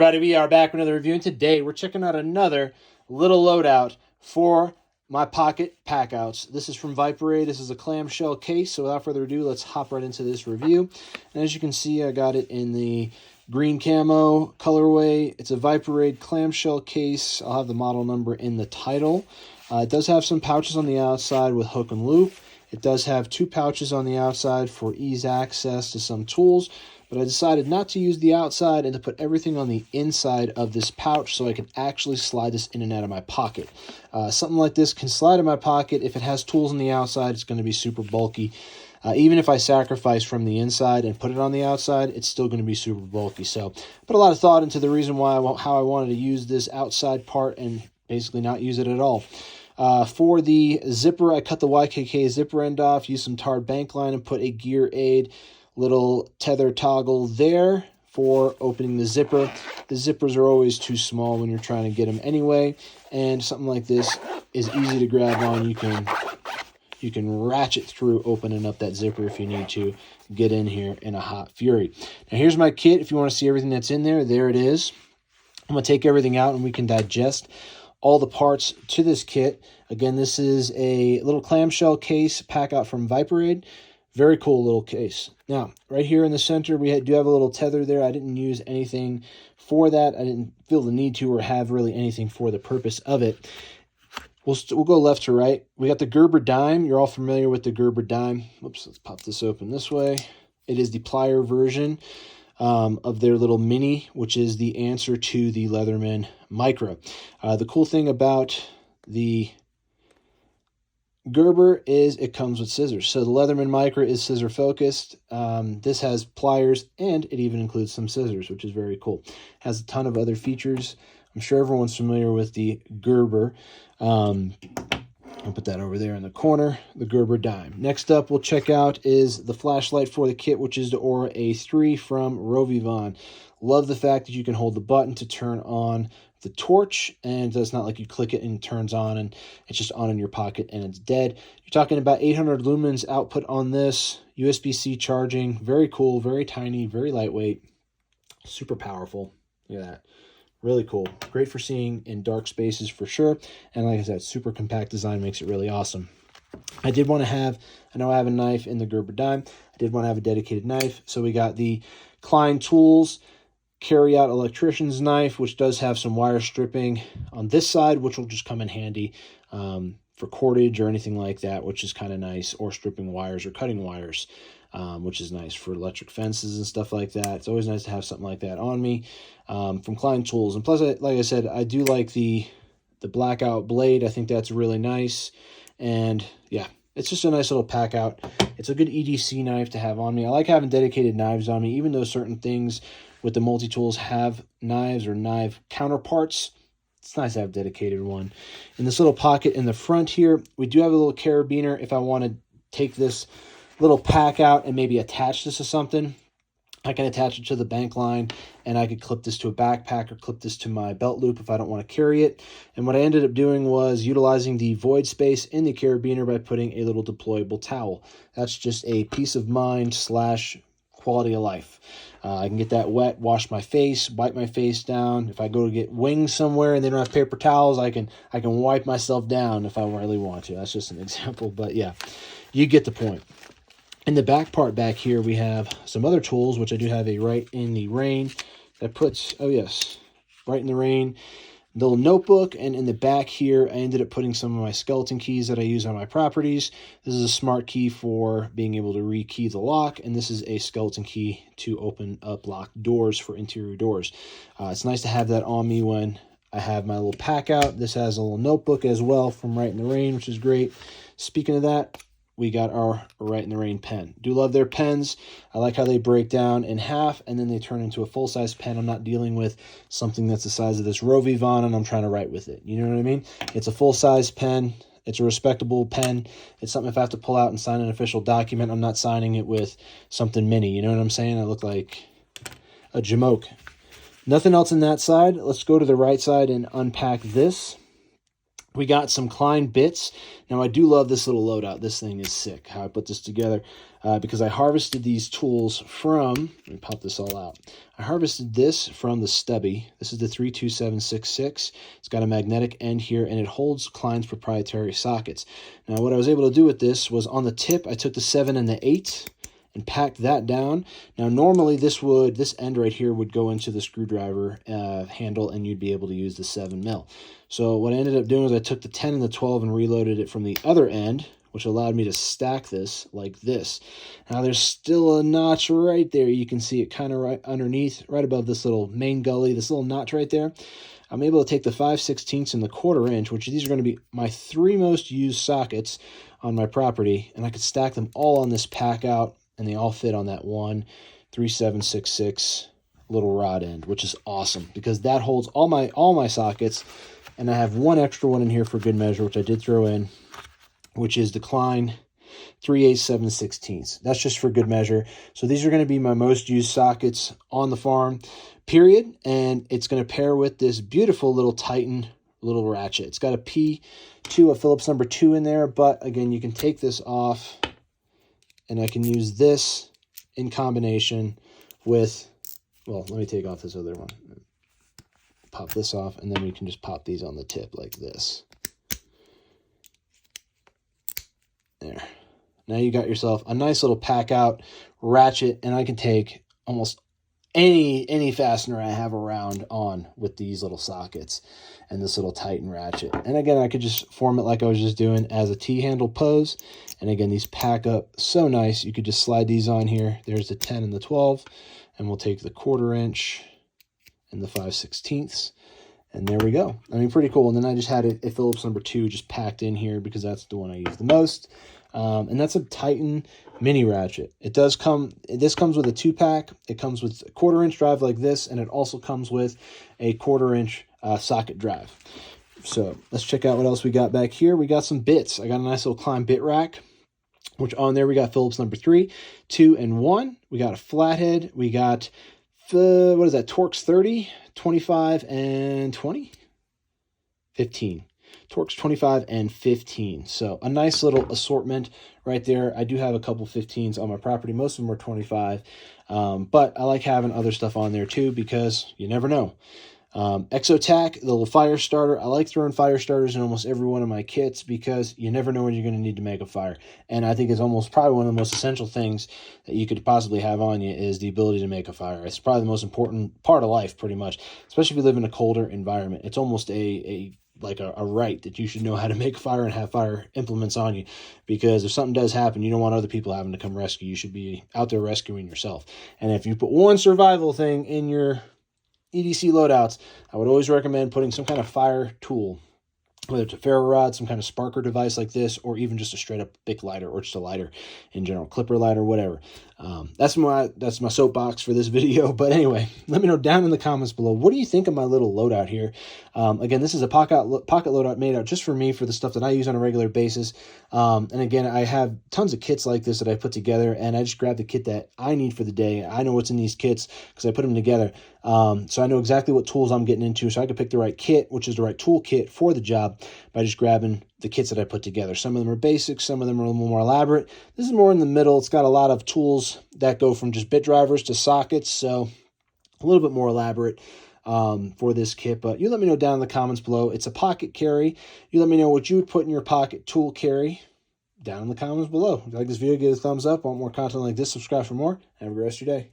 Everybody, we are back with another review, and today we're checking out another little loadout for my pocket packouts. This is from Viperade. This is a clamshell case, so without further ado, let's hop right into this review. And as you can see, I got it in the green camo colorway. It's a Viperade clamshell case. I'll have the model number in the title. It does have some pouches on the outside with hook and loop. It does have two pouches on the outside for ease access to some tools, but I decided not to use the outside and to put everything on the inside of this pouch so I can actually slide this in and out of my pocket. Something like this can slide in my pocket. If it has tools on the outside, it's going to be super bulky. Even if I sacrifice from the inside and put it on the outside, it's still going to be super bulky. So put a lot of thought into the reason why how I wanted to use this outside part and basically not use it at all. For the zipper, I cut the YKK zipper end off, used some tarred bank line, and put a gear aid little tether toggle there for opening the zipper. The zippers are always too small when you're trying to get them anyway, and something like this is easy to grab on. You can ratchet through opening up that zipper if you need to get in here in a hot fury. Now here's my kit. If you want to see everything that's in there, there it is. I'm going to take everything out and we can digest all the parts to this kit. Again, this is a little clamshell case pack out from Viperade. Very cool little case. Now, right here in the center, we do have a little tether there. I didn't use anything for that. I didn't feel the need to or have really anything for the purpose of it. We'll go left to right. We got the Gerber Dime. You're all familiar with the Gerber Dime. Oops, let's pop this open this way. It is the plier version of their little mini, which is the answer to the Leatherman Micro. The cool thing about the Gerber is it comes with scissors. So the Leatherman Micro is scissor focused. This has pliers and it even includes some scissors, which is very cool. Has a ton of other features. I'm sure everyone's familiar with the Gerber. I'll put that over there in the corner, the Gerber Dime. Next up, we'll check out is the flashlight for the kit, which is the Aura A3 from Rovivon. Love the fact that you can hold the button to turn on the torch, and it's not like you click it and it turns on and it's just on in your pocket and it's dead. You're talking about 800 lumens output on this, USB-C charging, very cool, very tiny, very lightweight, super powerful. Look at that. Really cool. Great for seeing in dark spaces for sure. And like I said, super compact design makes it really awesome. I did want to have, I know I have a knife in the Gerber Dime. I did want to have a dedicated knife. So we got the Klein Tools carry-out electrician's knife, which does have some wire stripping on this side, which will just come in handy for cordage or anything like that, which is kind of nice, or stripping wires or cutting wires. Which is nice for electric fences and stuff like that. It's always nice to have something like that on me from Klein Tools. And plus, like I said, I do like the blackout blade. I think that's really nice. And yeah, it's just a nice little pack out. It's a good EDC knife to have on me. I like having dedicated knives on me, even though certain things with the multi-tools have knives or knife counterparts. It's nice to have a dedicated one. In this little pocket in the front here, we do have a little carabiner if I want to take this little pack out and maybe attach this to something. I can attach it to the bank line and I could clip this to a backpack or clip this to my belt loop if I don't want to carry it. And what I ended up doing was utilizing the void space in the carabiner by putting a little deployable towel. That's just a peace of mind / quality of life. I can get that wet, wash my face, wipe my face down. If I go to get wings somewhere and they don't have paper towels, I can wipe myself down if I really want to. That's just an example, but yeah, you get the point. In the back part back here, we have some other tools, which I do have a Rite in the Rain that puts, oh yes, Rite in the Rain, little notebook. And in the back here, I ended up putting some of my skeleton keys that I use on my properties. This is a smart key for being able to rekey the lock, and this is a skeleton key to open up locked doors for interior doors. It's nice to have that on me when I have my little pack out. This has a little notebook as well from Rite in the Rain, which is great. Speaking of that, we got our Rite in the Rain pen. Do love their pens. I like how they break down in half and then they turn into a full-size pen. I'm not dealing with something that's the size of this Rovivon and I'm trying to write with it. You know what I mean? It's a full-size pen. It's a respectable pen. It's something if I have to pull out and sign an official document, I'm not signing it with something mini. You know what I'm saying? I look like a jamoke. Nothing else on that side. Let's go to the right side and unpack this. We got some Klein Bits. Now, I do love this little loadout. This thing is sick, how I put this together, because I harvested these tools from, let me pop this all out. I harvested this from the stubby. This is the 32766. It's got a magnetic end here, and it holds Klein's proprietary sockets. Now, what I was able to do with this was on the tip, I took the 7 and the 8, and packed that down. Now, normally this end right here would go into the screwdriver handle, and you'd be able to use the 7 mil. So what I ended up doing is I took the 10 and the 12 and reloaded it from the other end, which allowed me to stack this like this. Now, there's still a notch right there. You can see it kind of right underneath, right above this little main gully, this little notch right there. I'm able to take the 5/16 and the 1/4 inch, which these are going to be my 3 most used sockets on my property, and I could stack them all on this pack out, and they all fit on that one 3/7/66 little rod end, which is awesome because that holds all my sockets. And I have one extra one in here for good measure, which I did throw in, which is the Klein 3/8/7/16. That's just for good measure. So these are going to be my most used sockets on the farm, period. And it's going to pair with this beautiful little Titan little ratchet. It's got a P2, a Phillips number 2 in there, but again, you can take this off, and I can use this in combination with, well, let me take off this other one. Pop this off, and then we can just pop these on the tip like this. There. Now you got yourself a nice little pack out ratchet, and I can take almost any fastener I have around on with these little sockets and this little Titan ratchet. And again, I could just form it like I was just doing as a T-handle pose. And again, these pack up so nice. You could just slide these on here. There's the 10 and the 12, and we'll take the 1/4 inch and the 5/16. And there we go. I mean, pretty cool. And then I just had a Phillips number 2 just packed in here because that's the one I use the most. And that's a Titan mini ratchet. This comes with a 2-pack. It comes with a 1/4 inch drive like this, and it also comes with a 1/4 inch socket drive. So let's check out what else we got back here. We got some bits. I got a nice little Klein bit rack, which on there we got Phillips number 3, 2, and 1. We got a flathead. We got, what is that, Torx 30, 25, and 20? 15. Torx 25 and 15. So a nice little assortment right there. I do have a couple 15s on my property. Most of them are 25. But I like having other stuff on there too because you never know. Exotac, the little fire starter. I like throwing fire starters in almost every one of my kits because you never know when you're going to need to make a fire. And I think it's almost probably one of the most essential things that you could possibly have on you is the ability to make a fire. It's probably the most important part of life, pretty much, especially if you live in a colder environment. It's almost a right that you should know how to make a fire and have fire implements on you, because if something does happen, you don't want other people having to come rescue. You should be out there rescuing yourself. And if you put one survival thing in your EDC loadouts, I would always recommend putting some kind of fire tool, whether it's a ferro rod, some kind of sparker device like this, or even just a straight up Bic lighter, or just a lighter in general, clipper lighter, whatever. That's my soapbox for this video. But anyway, let me know down in the comments below, what do you think of my little loadout here? Again, this is a pocket loadout made out just for me, for the stuff that I use on a regular basis. And again, I have tons of kits like this that I put together, and I just grab the kit that I need for the day. I know what's in these kits because I put them together. So I know exactly what tools I'm getting into, so I can pick the right kit, which is the right tool kit for the job, by just grabbing the kits that I put together. Some of them are basic, some of them are a little more elaborate. This is more in the middle. It's got a lot of tools that go from just bit drivers to sockets, so a little bit more elaborate for this kit. But you let me know down in the comments below. It's a pocket carry. You let me know what you would put in your pocket tool carry down in the comments below. If you like this video, give it a thumbs up. Want more content like this, subscribe for more. Have a good rest of your day.